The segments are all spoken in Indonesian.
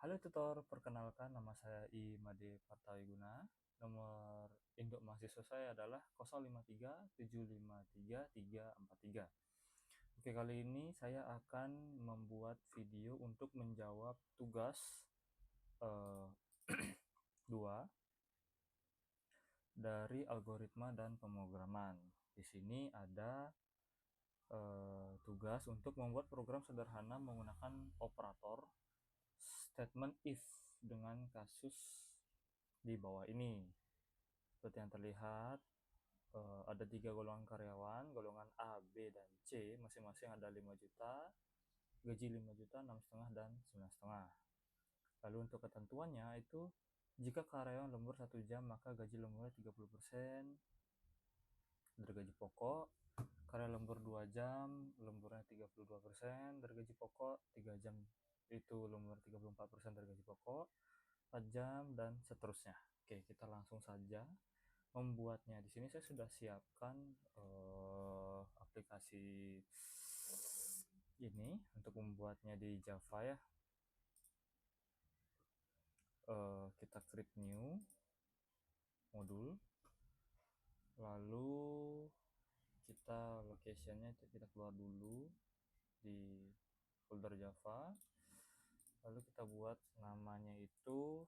Halo tutor, perkenalkan nama saya Imade Partawiguna. Nomor induk mahasiswa saya adalah 0537533343. Oke, kali ini saya akan membuat video untuk menjawab tugas eh, 2 dari algoritma dan pemrograman. Di sini ada tugas untuk membuat program sederhana menggunakan operator statement if dengan kasus di bawah ini. Seperti yang terlihat, ada 3 golongan karyawan, golongan A, B, dan C, masing-masing ada 5 juta, gaji 5 juta, 6,5, dan 9,5. Lalu untuk ketentuannya itu, jika karyawan lembur 1 jam, maka gaji lemburnya 30% dari gaji pokok. Karyawan lembur 2 jam, lemburnya 32% dari gaji pokok. 3 jam itu lembur 34% dari gaji pokok. 4 jam, dan seterusnya. Oke, kita langsung saja membuatnya. Di sini saya sudah siapkan aplikasi ini untuk membuatnya di Java ya. Kita create new modul, lalu kita locationnya kita keluar dulu di folder Java, lalu kita buat namanya itu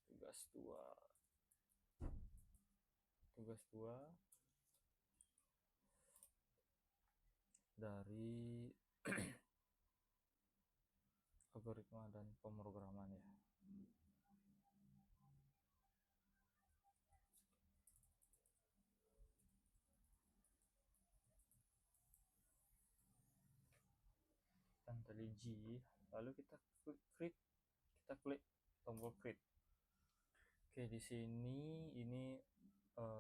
tugas 2 dari algoritma dan pemrograman ya. IntelliJ, lalu kita klik tombol create. Oke, di sini ini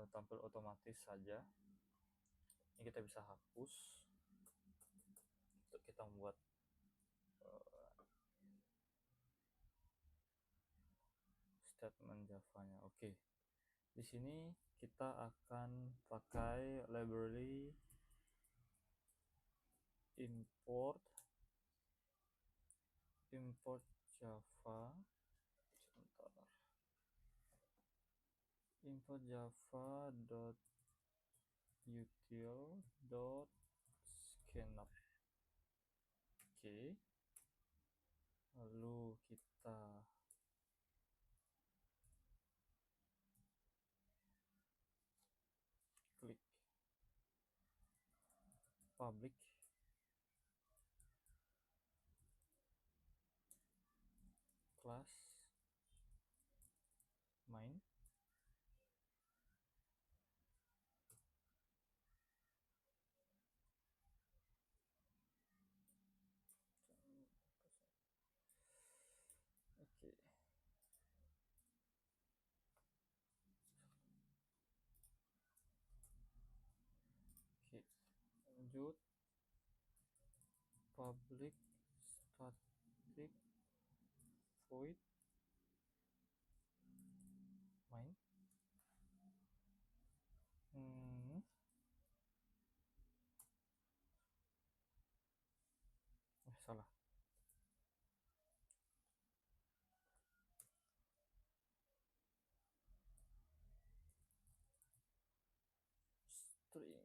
tampil otomatis saja. Ini kita bisa hapus untuk kita membuat statement Java-nya. Oke, di sini kita akan pakai library import Java. Sebentar. Import java.util.scanner. Oke, lalu kita klik public class main. Oke, lanjut public static void main. Salah. String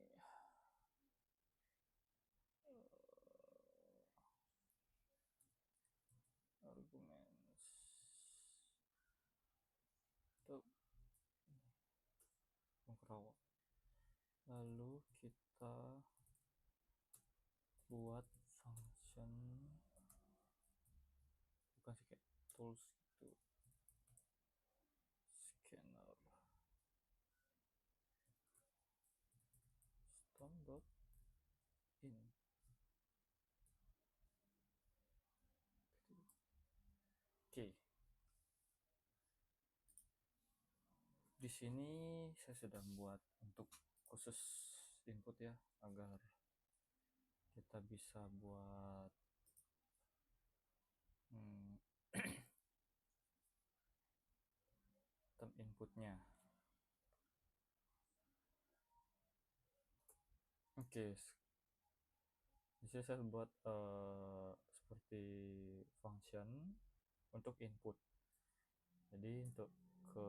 arguments untuk mengkerawat. Lalu kita buat function, bukan sih, kayak tools itu, scanner stone.in. Oke, di sini saya sudah membuat untuk khusus input ya, agar kita bisa buat term inputnya. Oke, di sini saya buat seperti function untuk input. Jadi untuk ke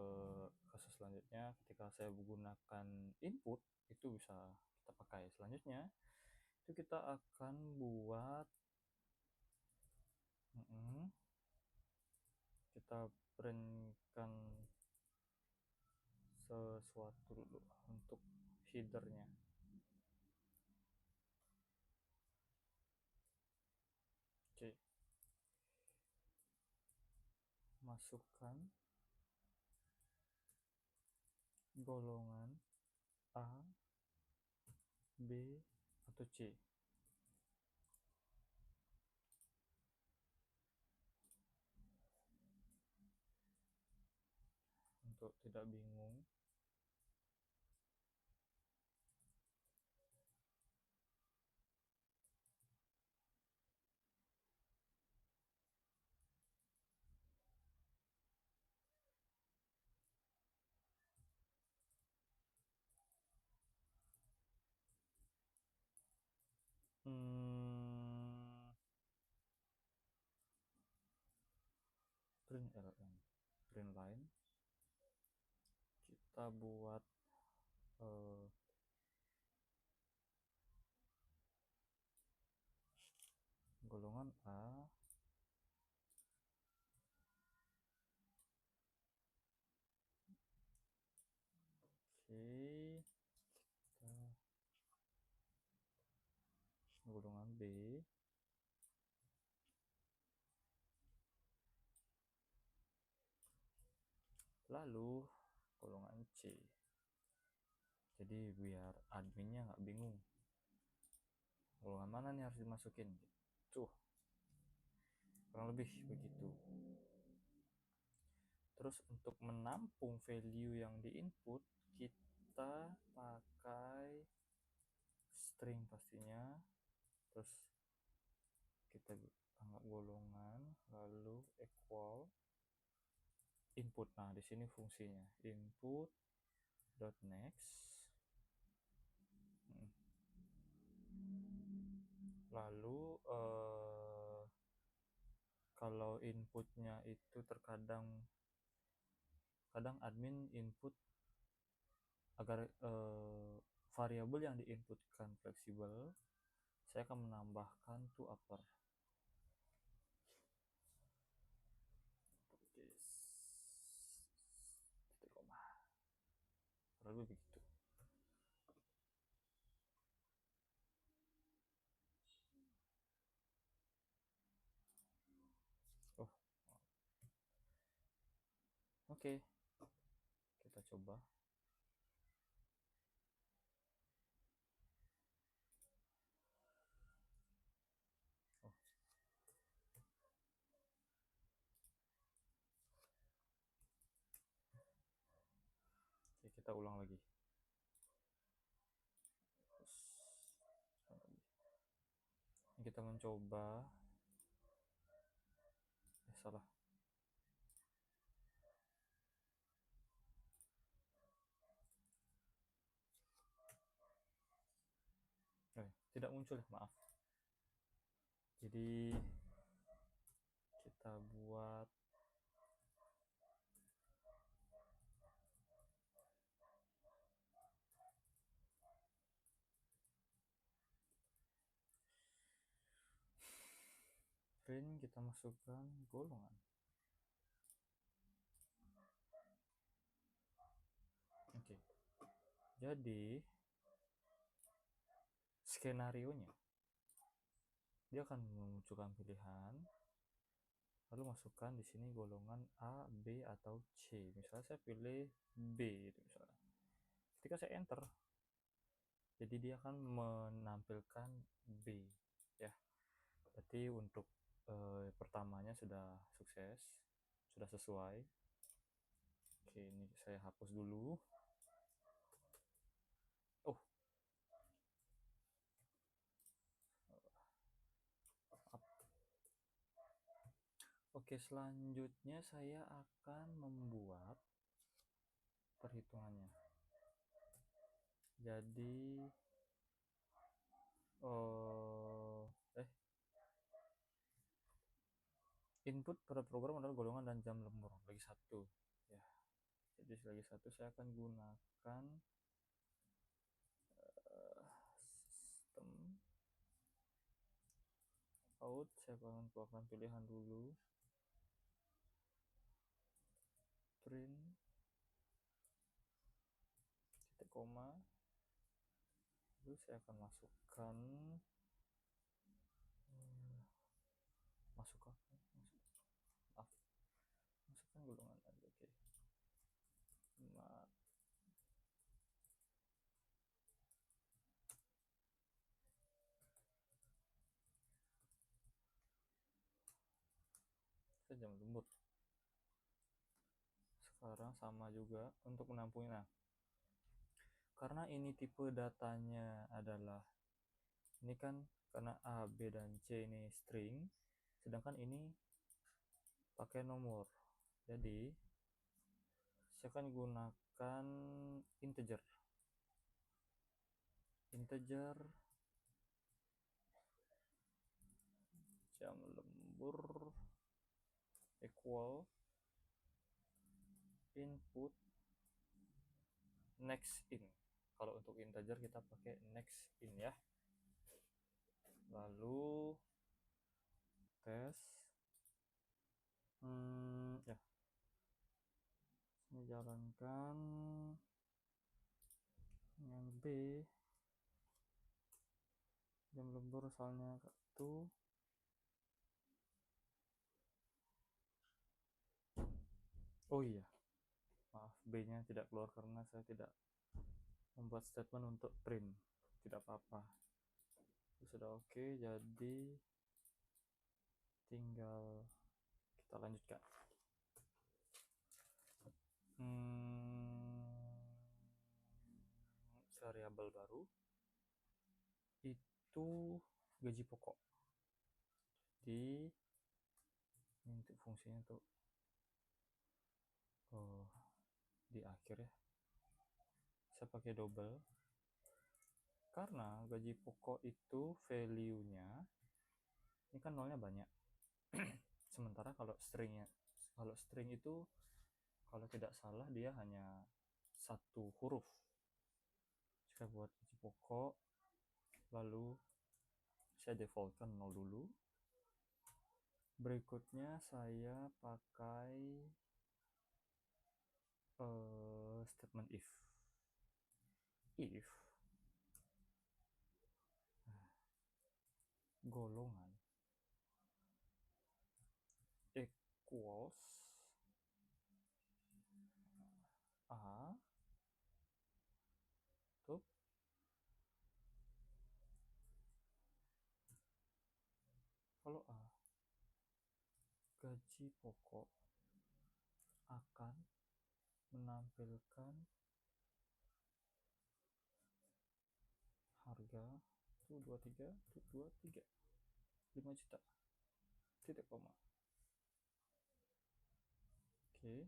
kasus selanjutnya, ketika saya menggunakan input, itu bisa kita pakai. Selanjutnya itu kita akan buat kita printkan sesuatu dulu untuk headernya. Oke, masukkan golongan A, B, atau C. Untuk tidak bingung, print line, kita buat golongan A, oke, kita golongan B, lalu golongan C. Jadi biar adminnya nggak bingung golongan mana nih harus dimasukin, tuh kurang lebih begitu. Terus untuk menampung value yang di input, kita pakai string pastinya. Terus kita anggap golongan, lalu equal input. Nah, di sini fungsinya input dot next, lalu kalau inputnya itu terkadang admin input agar variabel yang diinputkan fleksibel, saya akan menambahkan to upper. Lalu begitu. Oke, kita coba. Oke, kita ulang lagi. Kita mencoba. Salah. Tidak muncul, maaf. Jadi kita buat print, kita masukkan golongan. Oke. Jadi skenarionya dia akan memunculkan pilihan, lalu masukkan di sini golongan A, B, atau C. Misalnya saya pilih B, misalnya. Ketika saya enter, jadi dia akan menampilkan B, ya. Berarti untuk pertamanya sudah sukses, sudah sesuai. Oke, ini saya hapus dulu. Oke, selanjutnya saya akan membuat perhitungannya. Jadi Input pada program adalah golongan dan jam lembur, lagi satu ya. Jadi lagi satu saya akan gunakan sistem out. Saya akan keluarkan pilihan dulu, print titik koma, lalu saya akan masukkan masukkan golongan aja. Oke. Jam lembur. Sekarang sama juga untuk menampungnya. Nah, karena ini tipe datanya adalah ini kan, karena A, B, dan C ini string, sedangkan ini pakai nomor. Jadi saya akan gunakan integer jam lembur equal input next in. Kalau untuk integer kita pakai next in ya. Lalu tes ya, ini jalankan dengan B, jam lembur soalnya itu. Oh iya, maaf, B-nya tidak keluar karena saya tidak membuat statement untuk print. Tidak apa-apa, sudah oke. Jadi tinggal kita lanjutkan. Variabel baru itu gaji pokok. Jadi ini untuk fungsinya tuh di akhir ya, saya pakai double karena gaji pokok itu value-nya ini kan nolnya banyak. Sementara kalau string itu kalau tidak salah dia hanya satu huruf. Saya buat gaji pokok, lalu saya defaultkan 0 dulu. Berikutnya saya pakai statement if golongan equals A tuh, kalau A, gaji pokok akan menampilkan harga tuh 23 5 juta titik koma. Oke.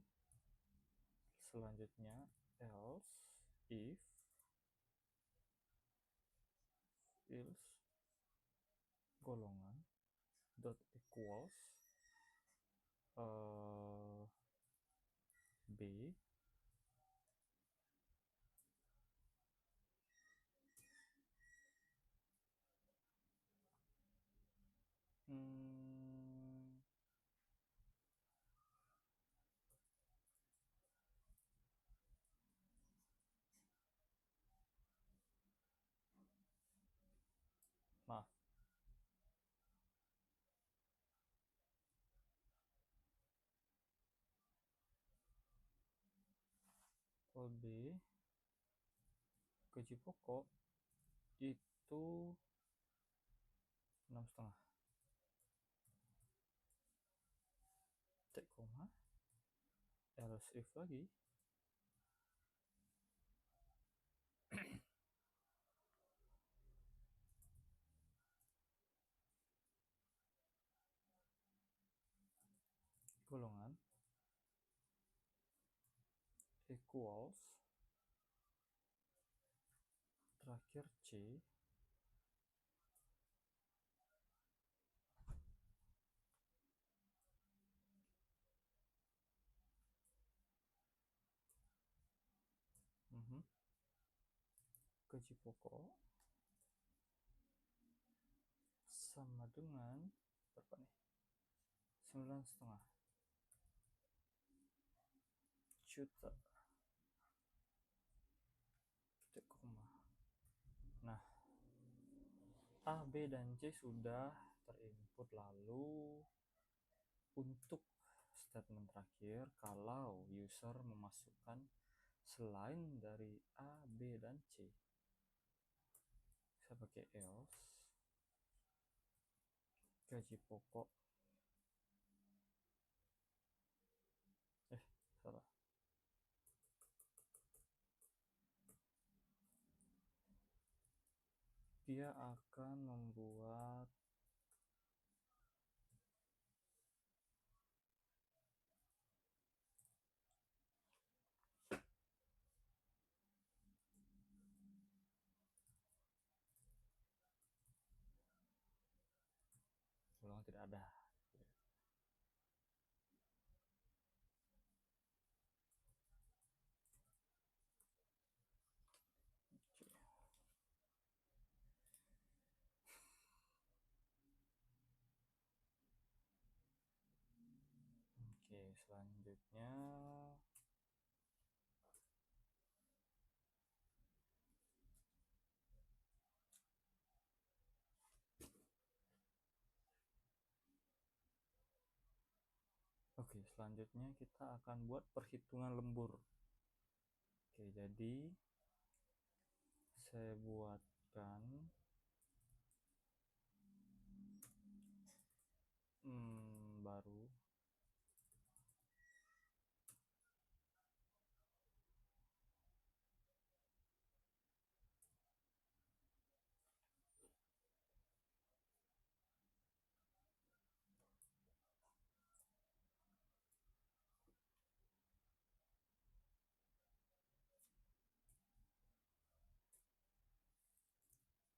Selanjutnya else if golongan dot equals B maaf, B gaji pokok itu 6,5 titik koma, else if lagi golongan equals terakhir C gaji pokok sama dengan berapa nih? 9,5 juta. Nah, A, B, dan C sudah terinput. Lalu untuk statement terakhir, kalau user memasukkan selain dari A, B, dan C, saya pakai else gaji pokok salah, dia akan membuat ulang tidak ada. Oke, selanjutnya kita akan buat perhitungan lembur. Oke, jadi saya buatkan baru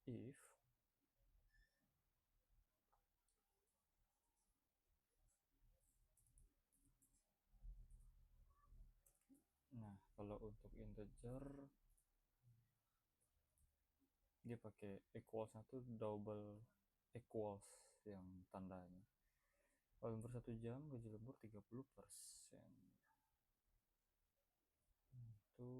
if kalau untuk integer dia pakai equalsnya tuh double equals yang tandanya. Kalau lembur 1 jam, gaji lembur 30%. Itu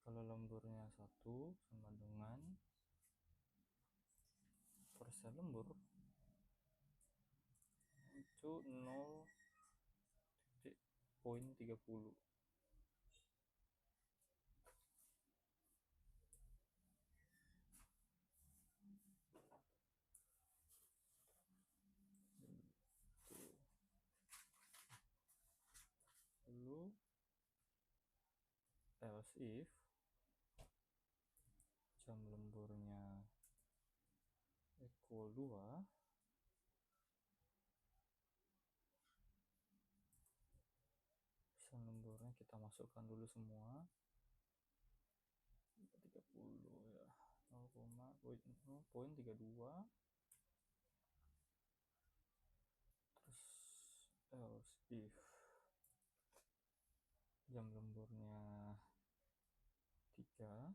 kalau lemburnya 1 sama dengan persen lembur itu 0,30. Lalu else if jam lemburnya equal 2, persen lemburnya kita masukkan dulu semua 30 ya, 0,32. Terus else if jam lemburnya 3,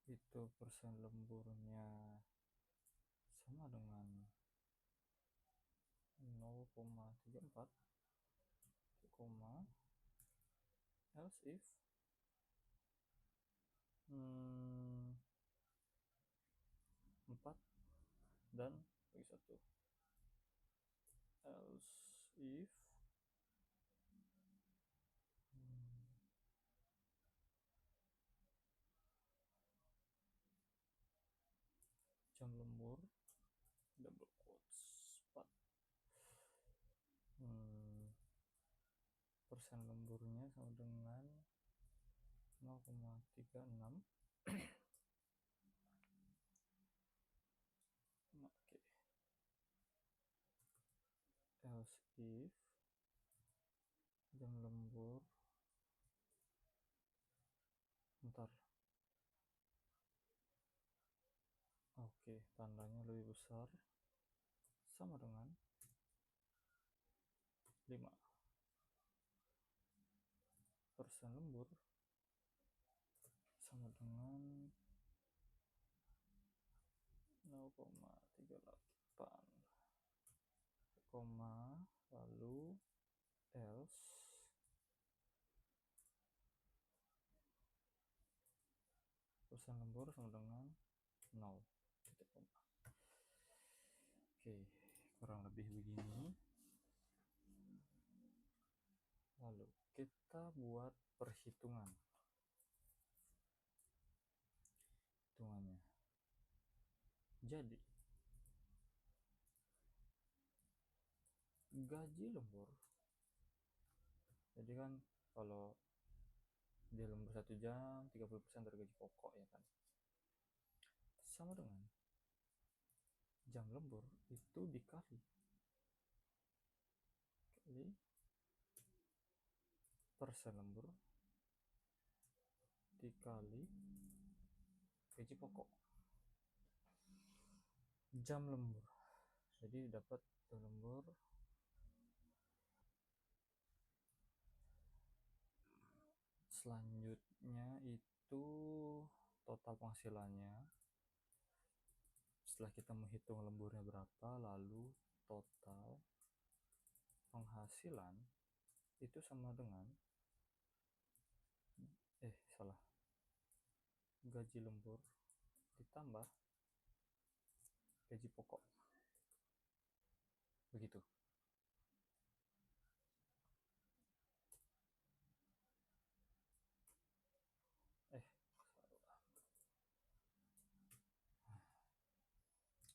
itu persen lemburnya sama dengan 0,34, else if 4 dan bagi 1, else if jam lembur double quotes 4, persen lemburnya sama dengan 0,36. Oke. Else if jam lembur Oke, tandanya lebih besar sama dengan 5%. Lembur sama dengan 0,38, koma, lalu else persen lembur sama dengan 0, titik koma. Oke, kurang lebih begini. Lalu kita buat perhitungannya. Jadi gaji lembur, jadi kan kalau dia lembur 1 jam 30% dari gaji pokok, ya kan, sama dengan jam lembur itu dikali persen lembur dikali gaji pokok jam lembur. Jadi dapat jam lembur selanjutnya itu total penghasilannya. Setelah kita menghitung lemburnya berapa, lalu total penghasilan itu sama dengan gaji lembur ditambah gaji pokok. Begitu.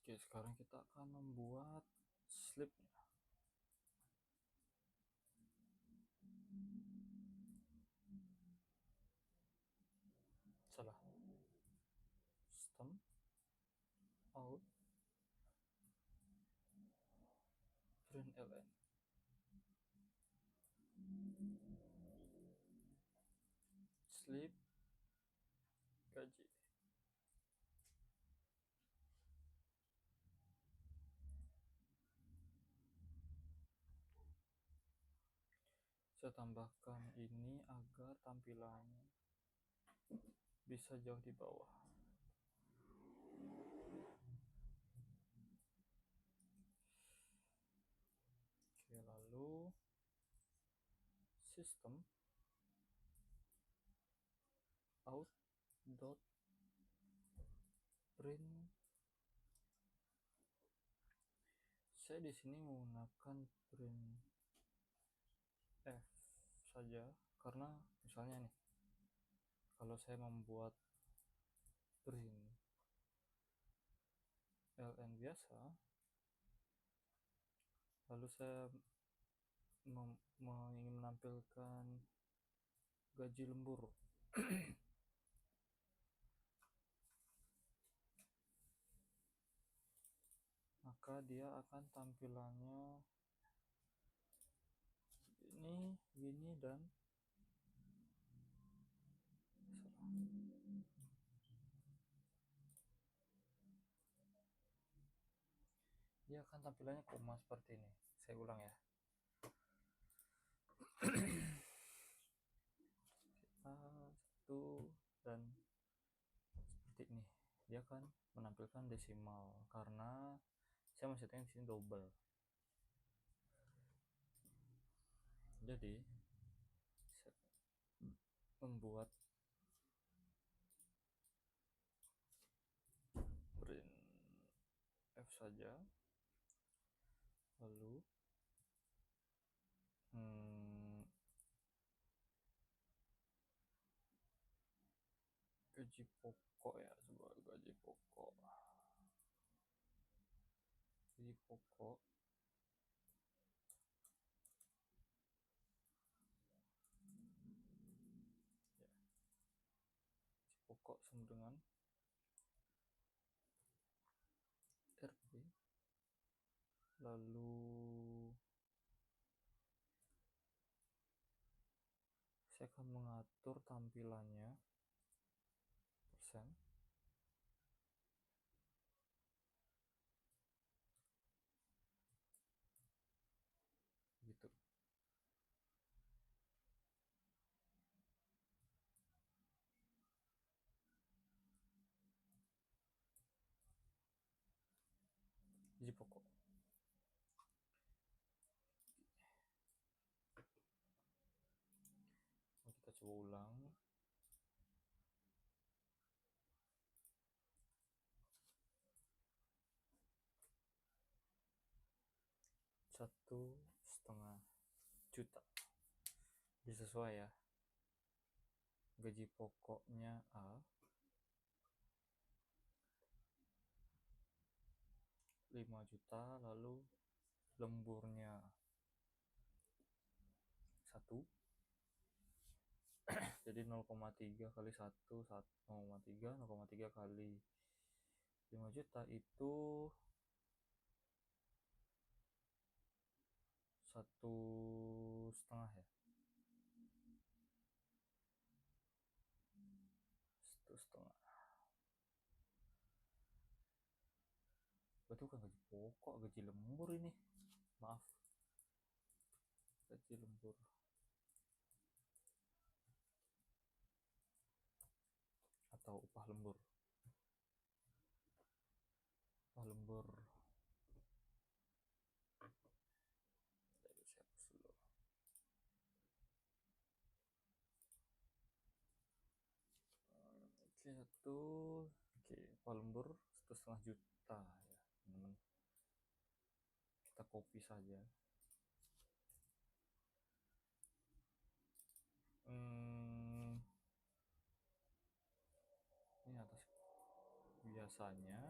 Oke, sekarang kita akan membuat slipnya. Salah. System out println slip gaji. Saya tambahkan ini agar tampilannya bisa jauh di bawah. Oke, lalu sistem out dot print. Saya di sini menggunakan print f saja karena misalnya nih, kalau saya membuat print ln biasa, lalu saya ingin menampilkan gaji lembur, maka dia akan tampilannya gini dan dia akan tampilannya koma seperti ini. Saya ulang ya. Satu dan seperti ini. Dia akan menampilkan desimal karena saya masukkan di sini double. Jadi saya membuat print f saja, lalu gaji pokok ya, sebuah gaji pokok ya, pokok sama dengan RP, lalu saya akan mengatur tampilannya persen gaji pokok. Kita coba ulang. Rp1,5 juta. Disesuai ya. Gaji pokoknya A, 5 juta, lalu lemburnya 1. Jadi 0,3 kali 1, 0,3, 0,3 kali 5 juta itu 1,5 ya. 1,5. Berarti bukan gaji pokok, gaji lembur ini. Maaf. Gaji lembur. Atau upah lembur. Upah lembur. Oke, upah lembur 1,5 juta ya, teman-teman. Kita copy saja. Ini atas biasanya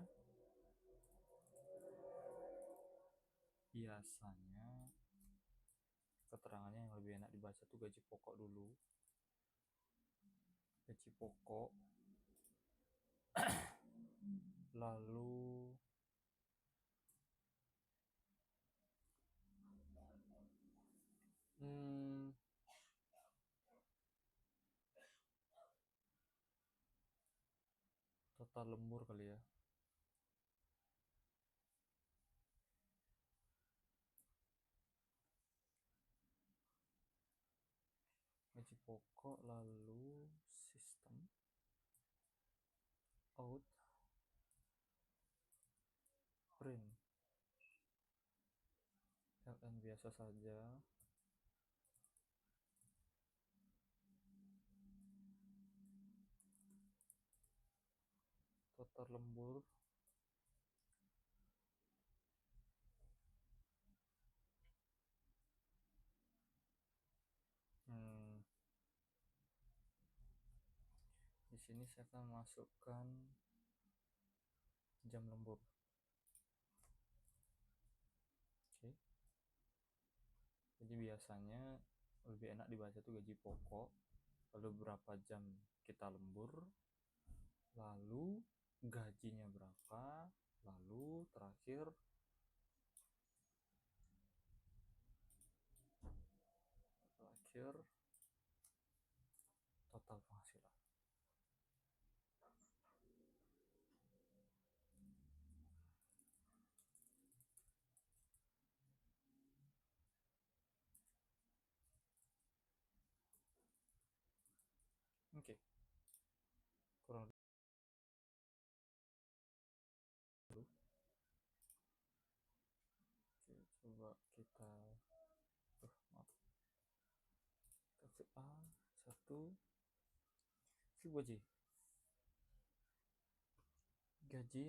keterangannya yang lebih enak dibaca tuh gaji pokok dulu. Gaji pokok lalu total lembur kali ya. Gaji pokok lalu sistem out print ln biasa saja. Total lembur di sini saya akan masukkan jam lembur. Oke. Jadi biasanya lebih enak dibaca tuh gaji pokok, lalu berapa jam kita lembur, lalu gajinya berapa, lalu terakhir total penghasilan. Oke. Kurang lebih. Oke, coba kita kasih A1 gaji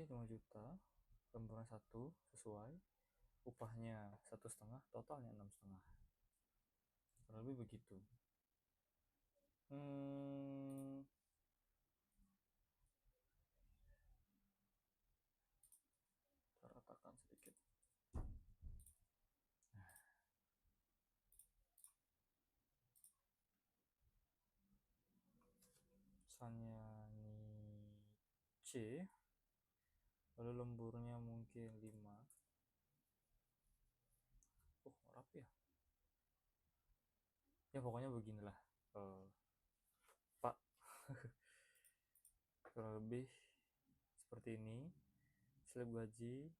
5 juta, lemburnya 1 sesuai, upahnya 1,5, totalnya 6,5. Kurang lebih begitu. Kita ratakan sedikit. Misalnya ini C, lalu lemburnya mungkin 5. Rapi ya. Ya pokoknya beginilah, Pak. Kurang lebih seperti ini. Slab gaji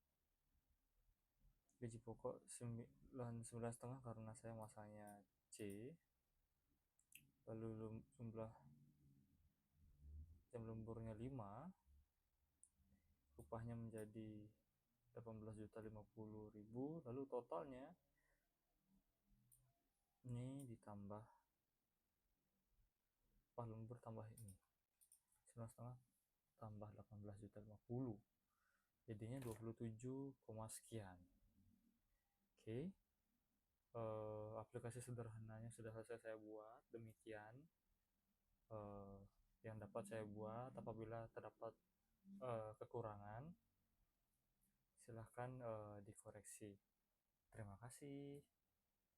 pokok 9,5 karena saya masanya C, lalu jumlah jam lemburnya 5, upahnya menjadi 18.050.000, lalu totalnya ini ditambah lembur tambah ini 9,5 tambah 18.050.000, jadinya 27, sekian. Oke. Aplikasi sederhananya sudah selesai saya buat. Demikian yang dapat saya buat. Apabila terdapat kekurangan, silahkan dikoreksi. Terima kasih.